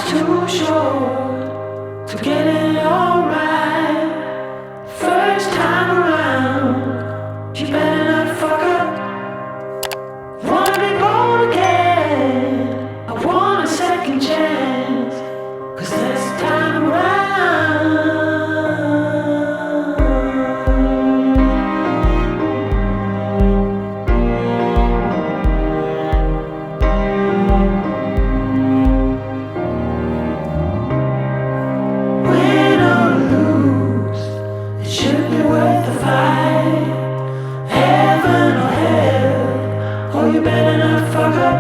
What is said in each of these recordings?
too short to get it all right. First time around, you better not fuck up. Wanna be born again, I want a second chance, 'cause this time around win or lose, it should be worth the fight. Heaven or hell, oh you better not fuck up.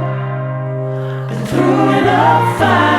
Been through enough fight.